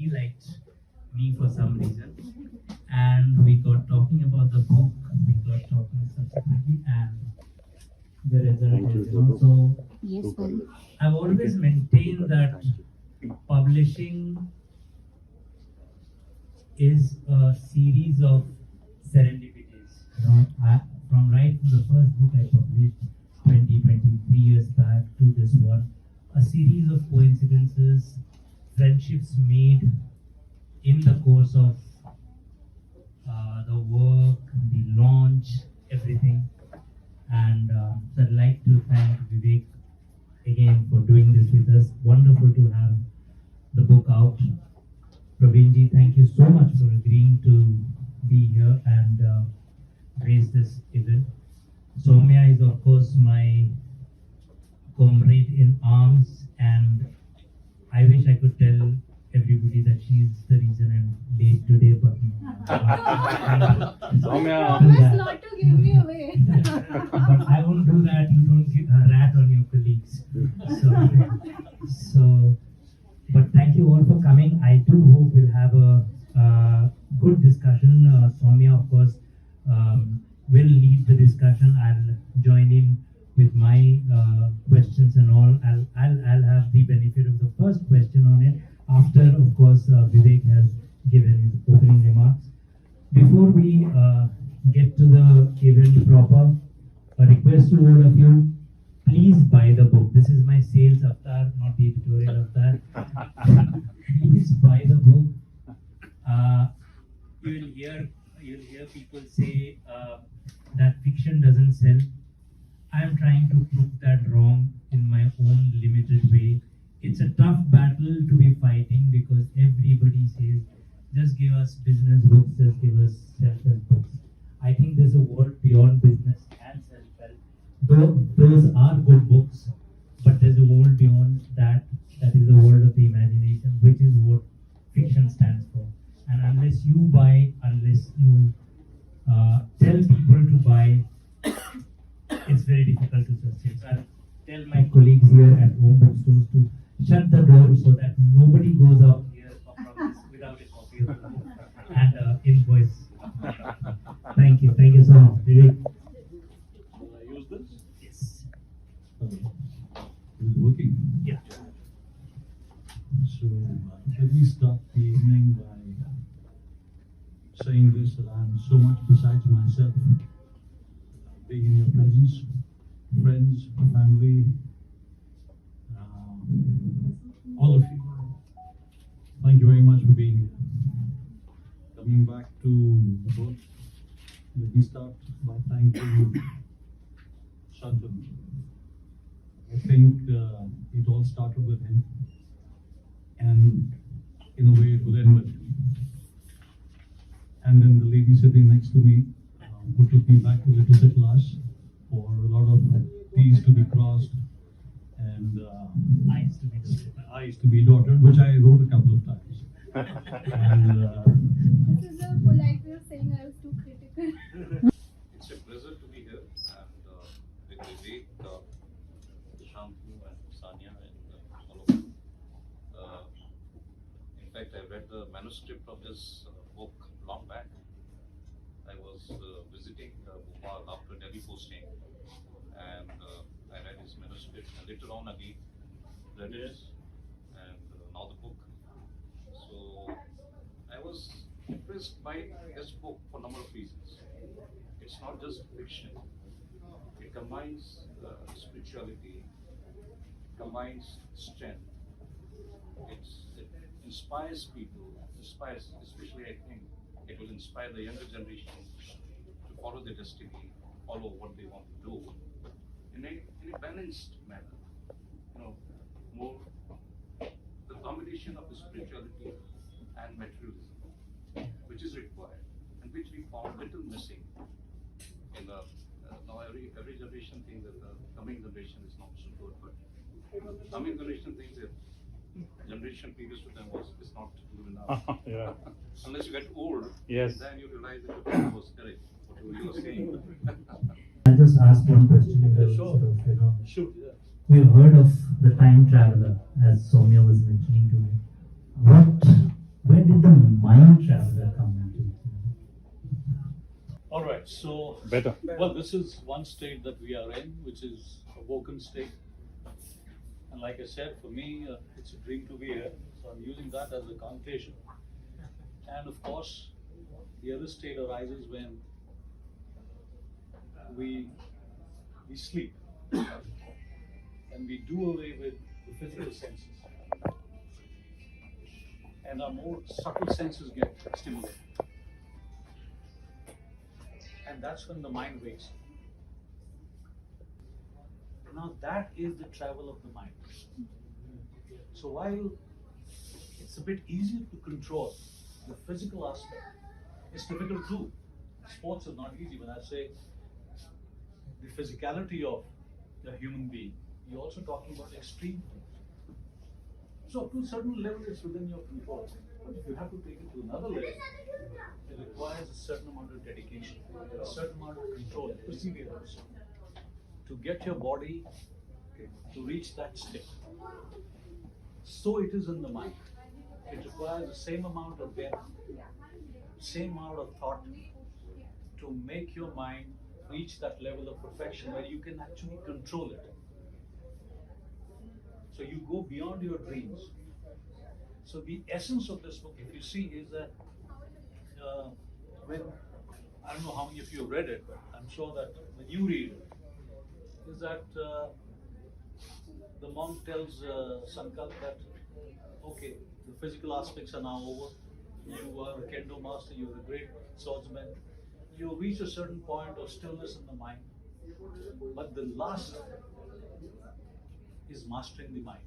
really liked me for some reason, and we got talking about the book. We got talking subsequently, and the result is, so. Yes, sir. I've always maintained that publishing is a series of serendipities. From right from the first book I published 23 years back to this one, a series of coincidences, friendships made in the course of the work, the launch, everything. And so I'd like to thank Viveck again for doing this with us. Wonderful to have the book out. Praveenji, thank you so much for agreeing to be here and raise this event. Soumya is of course my comrade in arms, and I wish I could tell everybody that she's the reason I'm late today, but no. Soumya. Promise not to give me away. But I won't do that. You don't give a rat on your colleagues. But thank you all for coming. I do hope we'll have a good discussion. Soumya, of course, will lead the discussion. I'll join in with my questions and all. I'll have the benefit of the first question on it after, of course, Viveck has given his opening remarks. Before we get to the event proper, a request to all of you, please buy the book. This is my sales avatar, not the editorial avatar. Please buy the book. You'll hear people say that fiction doesn't sell. I'm trying to prove that wrong in my own limited way. It's a tough battle to be fighting because everybody says, just give us business books, just give us self-help books. I think there's a world beyond business and self-help. Those are good books, but there's a world beyond that. That is the world of the imagination, which is what fiction stands for. And unless you buy, unless you tell people to buy, it's very difficult to sustain. So I'll tell my colleagues here at home bookstores to shut the door so that nobody goes out here from this without a copy of the book and invoice. Thank you so much. Viveck. Will I use this? Yes. Okay. Is it working? Yeah. So let me start the evening by saying this, that I'm so much besides myself, being in your presence, friends, family, all of you. Thank you very much for being here. Coming back to the book, let me start by thanking Sankalp. I think it all started with him, and in a way it will end with him. And then the lady sitting next to me, who took me back to literature class for a lot of T's to be crossed, and I used to be daughter, which I wrote a couple of times. And This is a polite way of saying I was too critical. It's a pleasure to be here and with Viveck, Shantu and Sanya and all of you. In fact, I read the manuscript of this book long back. I was visiting Bhopal after Delhi posting, and I read his manuscript, and later on again read it, and now the book. So I was impressed by this book for a number of reasons. It's not just fiction. It combines spirituality, combines strength. It inspires people, especially I think it will inspire the younger generation to follow their destiny, follow what they want to do in a balanced manner. You know, more the combination of the spirituality and materialism, which is required and which we found little missing in the now every generation thinks that the coming generation is not so good, but the coming generation thinks that generation previous to them is not good enough. yeah. Unless you get old, Yes. then you realize that your father was correct, what you were saying. I'll just ask one question. Sure. Shoot. We've heard of the time traveler, as Soumya was mentioning to me. What good traveler come into it. All right, so Better. well, this is one state that we are in, which is a woken state. And like I said, for me, it's a dream to be here. So I'm using that as a connotation. And of course, the other state arises when we sleep and we do away with the physical senses, and our more subtle senses get stimulated. And that's when the mind wakes. Now that is the travel of the mind. So while it's a bit easier to control the physical aspect, it's difficult too. Sports is not easy. When I say the physicality of the human being, you're also talking about extreme things. So to a certain level, it's within your control. But if you have to take it to another level, it requires a certain amount of dedication, a certain amount of control, perseverance, to get your body to reach that state. So it is in the mind. It requires the same amount of depth, same amount of thought to make your mind reach that level of perfection where you can actually control it. So you go beyond your dreams. So the essence of this book, if you see, is that when, I don't know how many of you have read it, but I'm sure that when you read it, is that the monk tells Sankalp that, okay, the physical aspects are now over. You are a kendo master, you're a great swordsman. You reach a certain point of stillness in the mind. But the last is mastering the mind.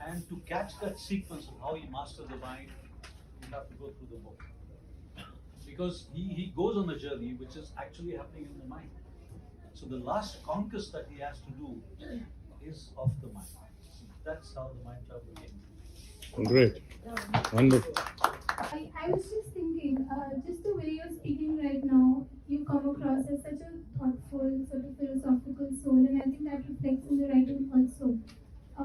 And to catch that sequence of how he masters the mind, you have to go through the book. Because he goes on a journey which is actually happening in the mind. So the last conquest that he has to do is of the mind. That's how the mind travel came. Great. Wonderful. I was just thinking, just the way you're speaking right now, you come across as such a thoughtful, sort of philosophical soul, and I think that reflects in the writing also.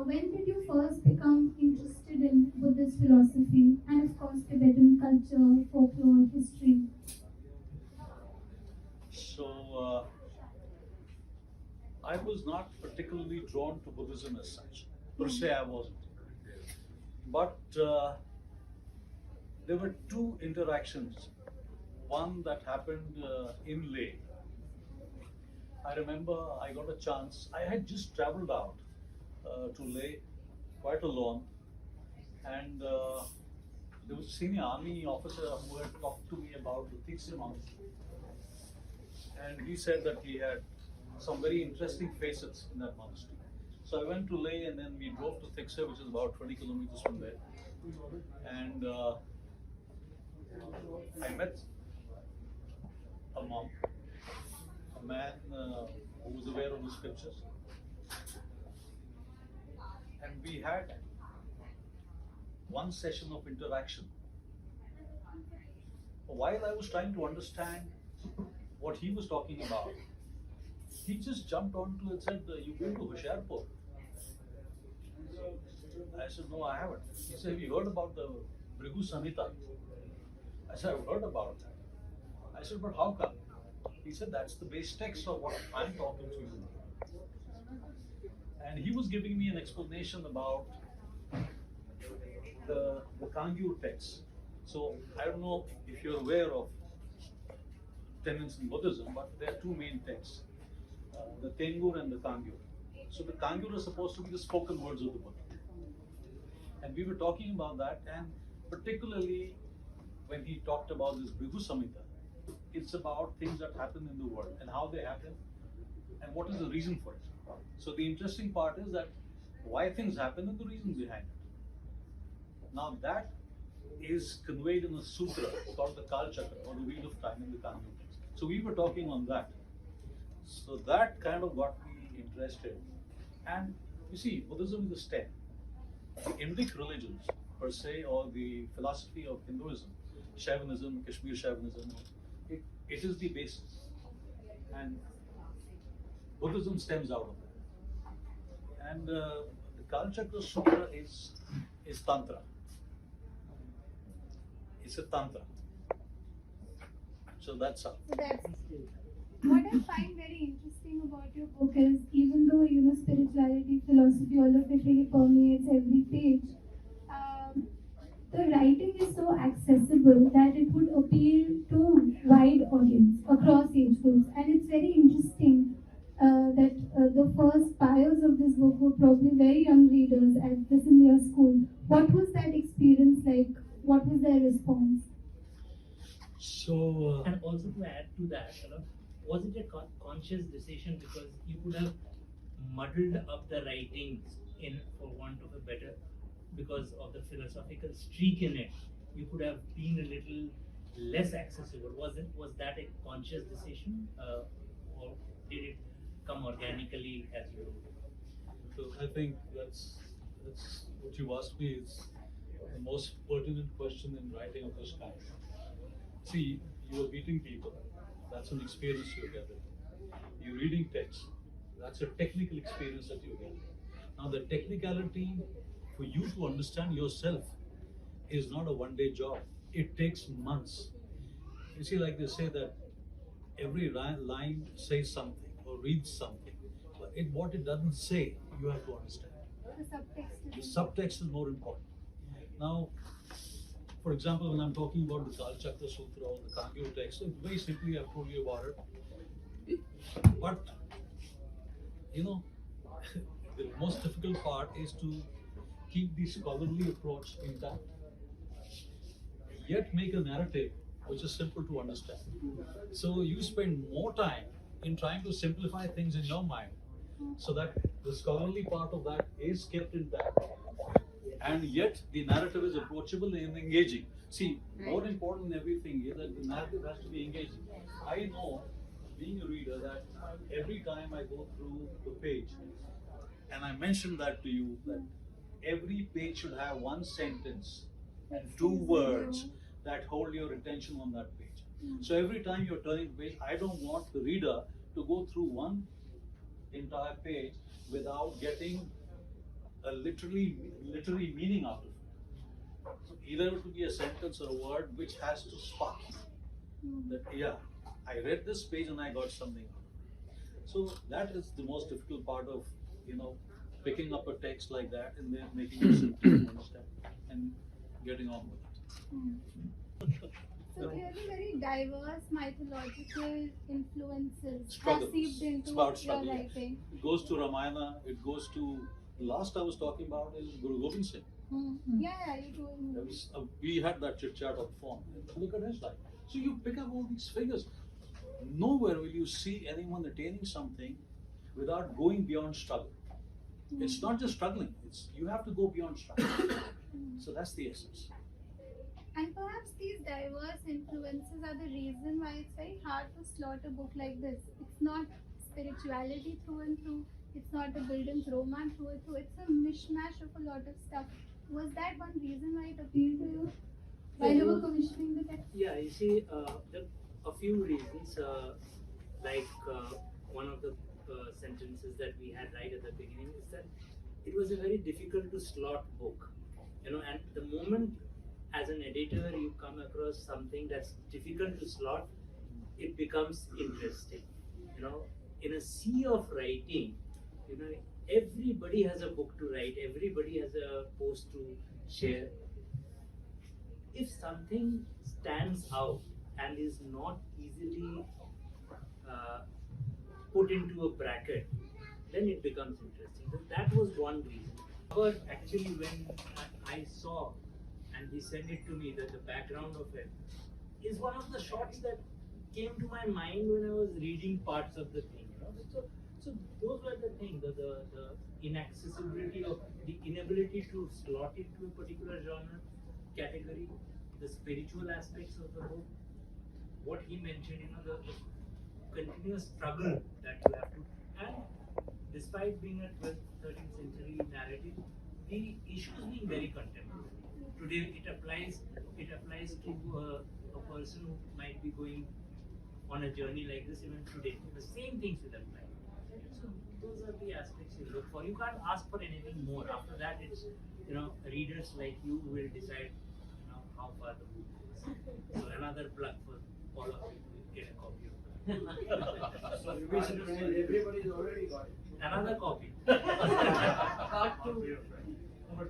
When did you first become interested in Buddhist philosophy and, of course, Tibetan culture, folklore, history? So I was not particularly drawn to Buddhism as such. Per se, I wasn't. But there were two interactions. One that happened in Leh. I remember I got a chance. I had just traveled out to Leh quite alone, and there was a senior army officer who had talked to me about the Tikse monastery, and he said that he had some very interesting facets in that monastery. So I went to Leh, and then we drove to Tikse, which is about 20 kilometers from there, and I met a monk, a man who was aware of the scriptures. And we had one session of interaction. While I was trying to understand what he was talking about, he just jumped onto and said, "You been to Hoshiarpur?" I said, "No, I haven't." He said, "Have you heard about the Bhrigu Samhita?" I said, "I've heard about that." I said, "But how come?" He said, "That's the base text of what I'm talking to you." And he was giving me an explanation about the Kangyur text. So I don't know if you're aware of tenets in Buddhism, but there are two main texts, the Tengur and the Kangyur. So the Kangyur are supposed to be the spoken words of the Buddha. And we were talking about that, and particularly when he talked about this Bhrigu Samhita, it's about things that happen in the world and how they happen and what is the reason for it. So the interesting part is that why things happen and the reasons behind it. Now that is conveyed in a sutra called the Kal Chakra, or the Wheel of Time in the Kangyur text. So we were talking on that. So that kind of got me interested. And you see, Buddhism is a stem. The Indic religions per se, or the philosophy of Hinduism, Shaivanism, Kashmir Shaivanism, it is the basis. And Buddhism stems out of it. And the Kal Chakra Sutra is Tantra. It's a tantra. So that's how. So that's what I find very interesting about your book is even though spirituality, philosophy, all of it really permeates every page. The writing is so accessible that it would appeal to wide audience across age groups, and it's very interesting that the first buyers of this book were probably very young readers at the senior school. What was that experience like? What was their response? So, And also to add to that, was it a conscious decision because you could have muddled up the writings in, for want of a better, because of the philosophical streak in it, you could have been a little less accessible. Was that a conscious decision, or did it come organically as you wrote? so I think that's what you asked me is the most pertinent question in writing of this kind. See, you are meeting people. That's an experience you're getting. You're reading text. That's a technical experience that you're getting. Now, the technicality for you to understand yourself is not a one-day job. It takes months. You see, like they say that every line says something or reads something, but what it doesn't say, you have to understand. The subtext The is subtext is more important. Now, for example, when I'm talking about the Kal Chakra Sutra or the Kangyo text, so very simply I've told you about it. But, the most difficult part is to keep the scholarly approach intact, yet make a narrative which is simple to understand. So you spend more time in trying to simplify things in your mind so that the scholarly part of that is kept intact, and yet the narrative is approachable and engaging. See, more important than everything is that the narrative has to be engaging. I know, being a reader, that every time I go through the page, and I mentioned that to you, that every page should have one sentence and two words that hold your attention on that page. So every time you're turning the page, I don't want the reader to go through one entire page without getting a literary meaning out of it. So either it will be a sentence or a word which has to spark that, yeah, I read this page and I got something out of it. So that is the most difficult part of, picking up a text like that and then making it simple to understand and getting on with it. so clearly very diverse mythological influences Struggle. have seeped into It's about your struggle. writing. It goes to Ramayana, it goes to, the last I was talking about is Guru Gobind Singh. Yeah, you told me. We had that chit chat on the phone. Look at his life. So you pick up all these figures. Nowhere will you see anyone attaining something without going beyond struggle. It's not just struggling, it's you have to go beyond struggle. So that's the essence. And perhaps these diverse influences are the reason why it's very hard to slot a book like this. It's not spirituality through and through. It's not a Bildungs Roman through and through. It's a mishmash of a lot of stuff. Was that one reason why it appealed to you while you were commissioning the text? Yeah, you see, there are a few reasons. One of the sentences that we had right at the beginning is that it was a very difficult to slot book. And the moment as an editor you come across something that's difficult to slot, it becomes interesting. In a sea of writing, everybody has a book to write, everybody has a post to share. If something stands out and is not easily put into a bracket, then it becomes interesting. So that was one reason. But actually, when I saw and he sent it to me, that the background of it is one of the shots that came to my mind when I was reading parts of the thing. So those were the things, the inaccessibility of the inability to slot it to a particular genre, category, the spiritual aspects of the book, what he mentioned, the continuous struggle that you have to, and despite being a 12th, 13th century narrative, the issues being very contemporary. Today it applies to a person who might be going on a journey like this even today. The same things will apply. So those are the aspects you look for. You can't ask for anything more. After that, it's readers like you will decide how far the book is. another plug for all of you to get a copy of that. So you basically everybody's already got it. Another copy. Got to